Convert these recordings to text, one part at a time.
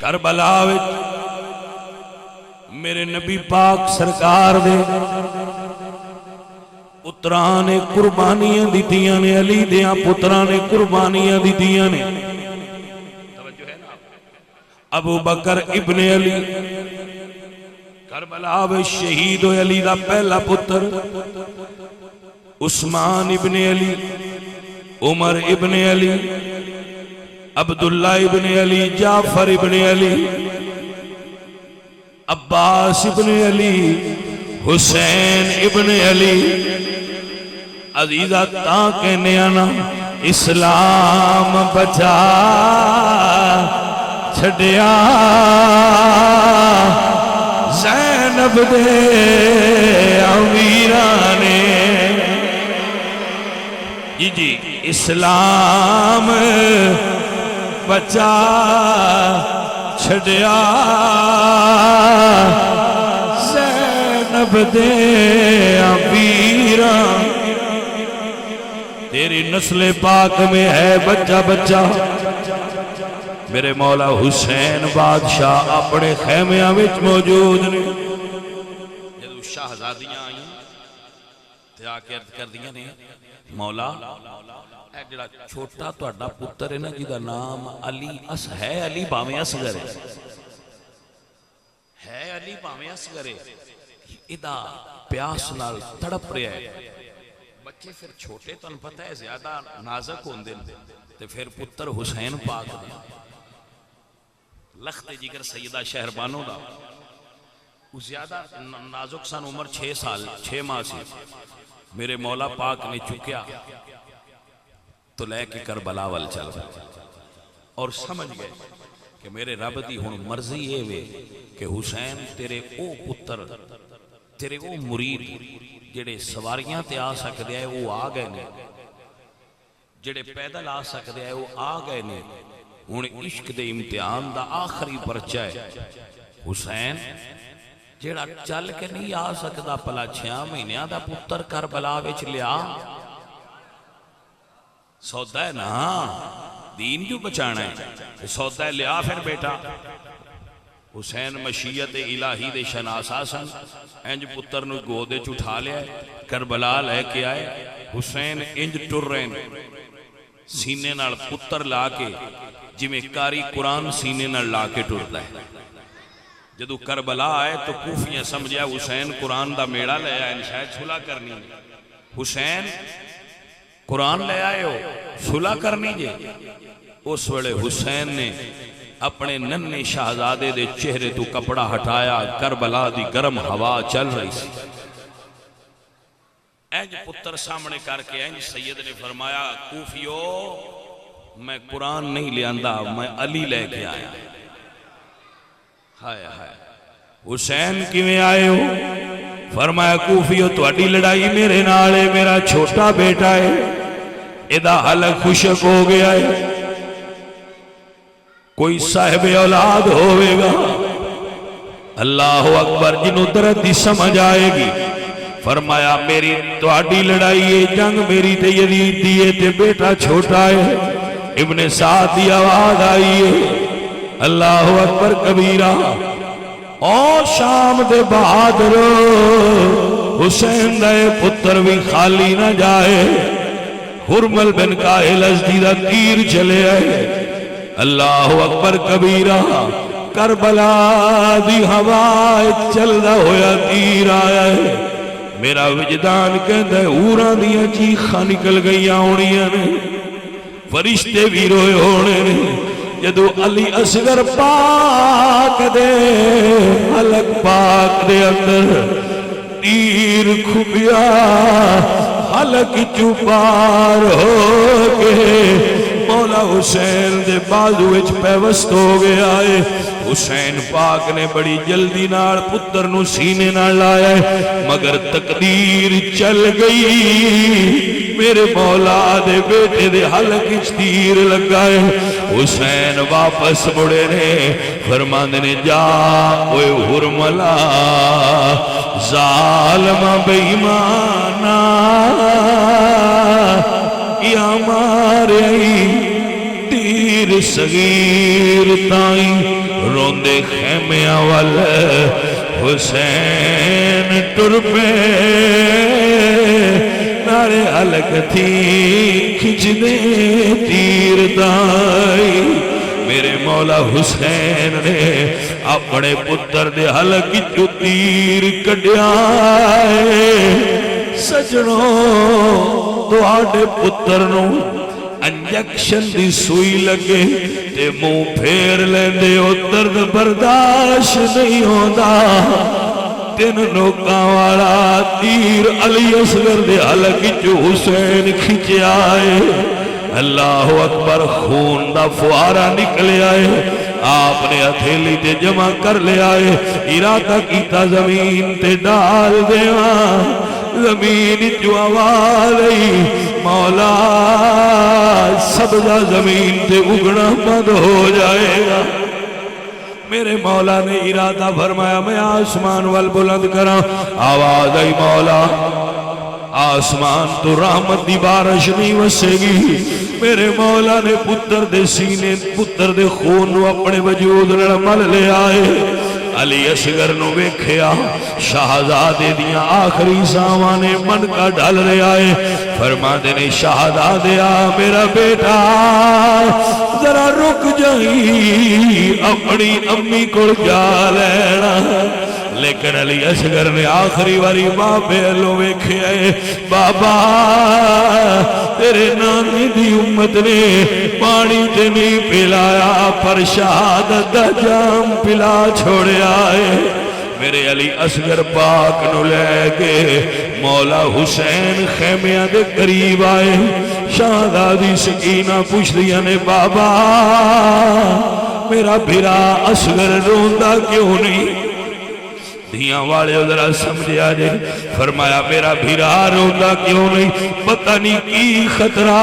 کربلا وچ میرے نبی پاک سرکار دے پتراں نے قربانیاں دتیاں نے، علی دیاں پتراں نے قربانیاں دتیاں نے۔ ابو بکر ابن علی کربلا وچ شہید ہوئے، علی دا پہلا پتر عثمان ابن علی، عمر ابن علی، عبداللہ ابن علی، جعفر ابن علی، عباس ابن علی، حسین ابن علی۔ عزیزہ تاں کہنے آنا اسلام بچا چھڑیا زینب دے امیرانے۔ جی اسلام بچا چھڑیا زینب دے امیرانے۔ تیری نسل پاک میں ہے بچہ بچہ میرے مولا حسین بادشاہ اپنے خیمیاں وچ موجود نے۔ جدو شہزادیاں آئیں تے آکے عرض کر دیا نے مولا اے جڑا چھوٹا تہاڈا پتر ہے نا جدا نام علی ہے، علی باویں اصغر ہے علی باویں اصغر ہے، ادا پیاس نال تڑپ رہا ہے۔ بچے پھر چھوٹے تو انہوں پتہ ہے زیادہ نازک ہوندے تے پھر پتر حسین پاک دے لخت جگر سیدہ شہربانوں دا زیادہ نازک سن، عمر 6 ماہ سی۔ میرے مولا پاک نے چکیا تو لے کے کربلا وال چل اور سمجھ گئے کہ میرے رب دی ہن مرضی یہ وے کہ حسین تیرے او پتر تیرے او مرید جڑے سواریاں تے آ سکتے ہیں وہ آ گئے نے، جڑے پیدل آ سکتے ہیں وہ آ گئے نے۔ ہن عشق دے امتحان دا آخری پرچہ ہے حسین جڑا چل کے نہیں آ سکتا پلا 6 مہینیاں دا پتر کربلا وچ لیا سودا ہے نا، دین جو بچانا ہے سودا ہے لیا پھر بیٹا۔ حسین مشیت الہی دے شناسا سن، انج پتر نو گودے چٹھا لیا کربلا لے کے آئے۔ حسین انج ٹر رہے سینے نال پتر لا کے جی میں کاری قرآن سینے نال لا کے ٹرتا ہے۔ جدو کربلا آئے تو کوفیاں سمجھا حسین قرآن دا میڑا لے آئے شاید صلح کرنی ہے۔ حسین قرآن لے آئے ہو صلح کرنی جے؟ اس وڑے حسین نے اپنے ننے شہزادے دے چہرے تو کپڑا ہٹایا، کربلا دی گرم ہوا چل رہی سی۔ اینج پتر سامنے کر کے اینج سید نے فرمایا کوفیو میں قرآن نہیں لے آندہ میں علی لے کے آیا۔ ہائے ہائے حسین کیویں آئے ہو؟ فرمایا کوفیو تہاڈی لڑائی میرے نال ہے، میرا چھوٹا بیٹا ہے ادا حلق خشک ہو گیا ہے، کوئی صاحب اولاد ہوئے گا اللہ اکبر جنہوں درد دی سمجھ آئے گی۔ فرمایا میری تہاڈی لڑائی ہے، جنگ میری تے یزید دی ہے تے بیٹا چھوٹا ہے۔ ابن سعد دی آواز آئی ہے اللہ اکبر کبیرہ۔ اور شام دے بہادر حسین دے پتر بھی خالی نہ جائے، حرمل بن قائل ازدی دا تیر چلے آئے اللہ اکبر کبیرہ۔ کربلا دی ہوا چلدا ہویا تیر آیا ہے، میرا وجدان کہندا ہے اوراں دیاں چیخاں نکل گئیاں ہونیاں نے، فرشتے بھی روئے ہونے نے۔ جدو علی اصغر پاک دے حلق پاک دے اندر تیر کھبیا، حلق چوپار ہو گئے، مولا حسین دے بازو وچ پیوست ہو گیا ہے۔ حسین پاک نے بڑی جلدی نال پتر نو سینے نال لایا ہے، مگر تقدیر چل گئی، میرے مولا دے بیٹے دے حلق وچ تیر لگا ہے۔ حسین واپس مڑے نے فرماندے نے جا اوے حرملا ظالم بے ایمانا یا مارے تیر صغیر تائیں رو دے خیمیاں وال حسین ٹر پے نارے الگ تھی کھچ دے تیر دائی میرے مولا حسین نے اپنے پتر دے حلق جو تیر کڈیائے سجنوں تواڈے پتر نو انجیکشن دی سوئی لگے تے منہ پھیر لیندے او درد برداشت نہیں ہوندا تین نوکاں والا تیر علی اصغر دے حلق جو حسین کھچے آئے اللہ اکبر خون دا فوارہ نکلے آئے آپ نے ہتھیلی تے جمع کر لے آئے ارادہ کیتا زمین تے ڈال دیواں زمین جو آواز آئی مولا سبزہ زمین تے اگنا بند ہو جائے گا میرے مولا نے ارادہ فرمایا میں آسمان وال بلند کراں آواز آئی مولا آسمان تو رحمت دی بارش نہیں وسے گی میرے مولا نے پتر دے سینے پتر دے خون نو اپنے وجود مل لے آئے علی اصغر نو ویکھیا شہزادے دیاں آخری ساوانے من کا ڈال رہے آئے فرما دینے شہزادے میرا بیٹا ذرا رک جائی اپنی امی کو جا لینا لیکن علی اصغر نے آخری واری بابے لو ویکھے آئے بابا تیرے نانی دی امت نے پانی تے نہیں پلایا پر شہادت دا جام پلا چھوڑے آئے میرے علی اصغر پاک نو لے کے مولا حسین خیمیاں دے قریب آئے شہزادی سکینہ پوچھ دیا نے بابا میرا بھرا اصغر روندہ کیوں نہیں دھیاں والے ذرا سمجھا جے فرمایا میرا بھیرا روندہ کیوں نہیں پتہ نہیں کی خطرہ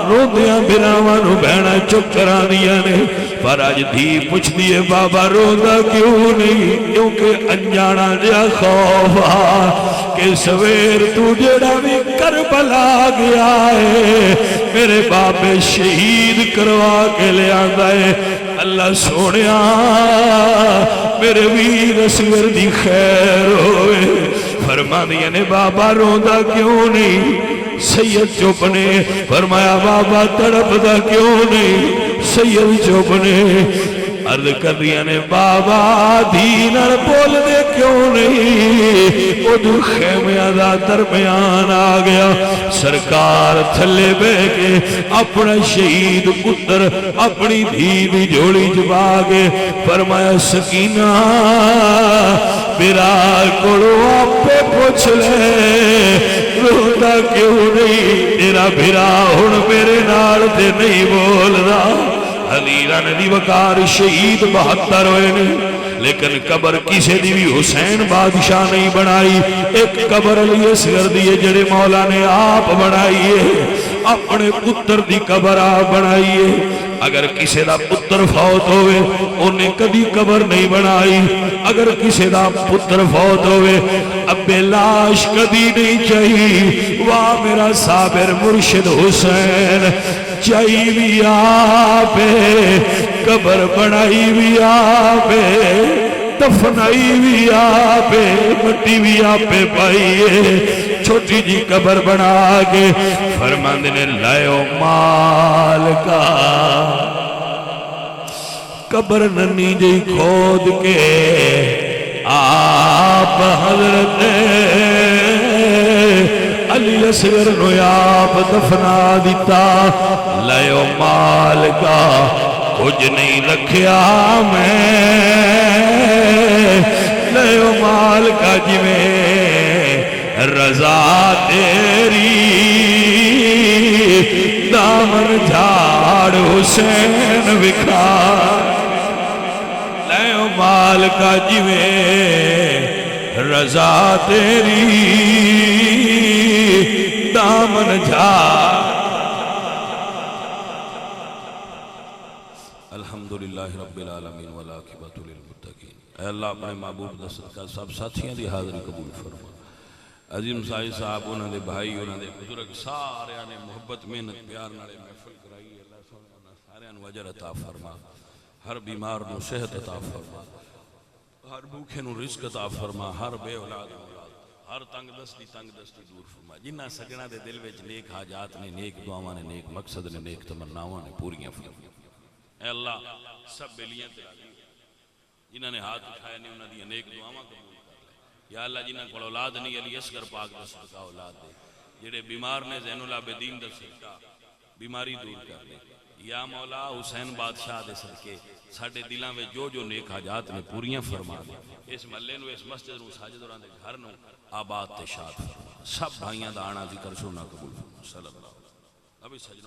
روندیاں بھیراوانو بہنا چپ کرا دیا نے پر آج دھی پوچھ دیئے بابا روندہ کیوں نہیں کیونکہ انجانا جا خوف کہ سویر تو جڑا بھی کربلا گیا ہے میرے باپ شہید کروا کے لے آندا ہے اللہ سونیا میرے ویر اصغر دی خیر ہوئے فرما دیا نے بابا روندہ کیوں نہیں سید چپ نے فرمایا بابا تڑپ دا کیوں نہیں سید چپ نے عرض کر دیا نے بابا دینر بول دے کیوں نہیں وہ دو خیمیہ دا درمیان آ گیا سرکار تھلے بے کے اپنا شہید پتر اپنی دید جوڑی جبا گے فرمایا سکینہ برال کوڑو آپ پہ پوچھ لے روندہ کیوں نہیں تیرا بھرا ہن میرے نال تے نہیں بول رہا حضیرہ ندی وقار شہید 72 ہوئے نے لیکن قبر کسے دی بھی حسین بادشاہ نہیں بنائی ایک قبر علی اصغر دیئے جڑے مولا نے آپ بنائیے اپنے پتر دی قبر آپ بنائیے اگر کسے دا پتر فوت ہوئے انہیں کدی قبر نہیں بنائی اگر کسے دا پتر فوت ہوئے اب لاش کدی نہیں چاہی واہ میرا صابر مرشد حسین چاہی بھی آپے قبر بنائی بھی آپے دفنائی بھی آپے مٹی بھی آپے پائیے چھوٹی جی قبر بنا کے فرماند نے لائیو مال کا قبر ننی جی کھود کے آپ حضرت علی اصغر نو آپ دفنا دیتا لائیو مال کا کچھ نہیں رکھیا میں لائیو مال کا جی میں رضا تیری دامن جھاڑ حسین بکھا لائیو مال کا جی میں رضا تیری دامن جھاڑ الحمدللہ رب العالمین والعاقبۃ للمتقین اے اللہ اپنے محبوب دا صدقہ سب ساتھیاں دی حاضری قبول فرما عظیم سائی صاحب انہوں نے بھائی انہوں نے بزرگ سارے محبت محنت پیار نالے محفل کرائی اللہ سارے وجر عطا فرما ہر بیمار نو صحت عطا فرما، ہر بھوکے نو رزق عطا فرما، ہر بے اولاد اولاد، ہر تنگ دستی دور فرما، جنہ سجنا دے دل وچ نیک حاجات نے، نیک دعاواں نے، نیک مقصد نے، نیک تمناواں نے پوریاں فرما۔ اے اللہ سب بیلیاں تے راضی ہو، جنہاں نے ہاتھ اٹھائے نے انہاں دی نیک دعاواں قبول کر لے۔ یا اللہ جنہاں کول اولاد نہیں، علی اصغر پاک دا صدقہ اولاد دے، جڑے بیمار نے زین العابدین دا صدقہ بیماری دور کر لے۔ یا مولا حسین بادشاہ دے صدقے ساڈے دلاں وچ جو جو نیک حاجات نے پوریاں فرما دے، اس محلے نو، اس مسجد نو، ساجد ہوراں دے گھر نو آباد تے شاد فرما، سب بھائیاں دا آنا ذکر سننا قبول فرما۔ صلی اللہ علیہ وسلم۔ ابھی سجنوں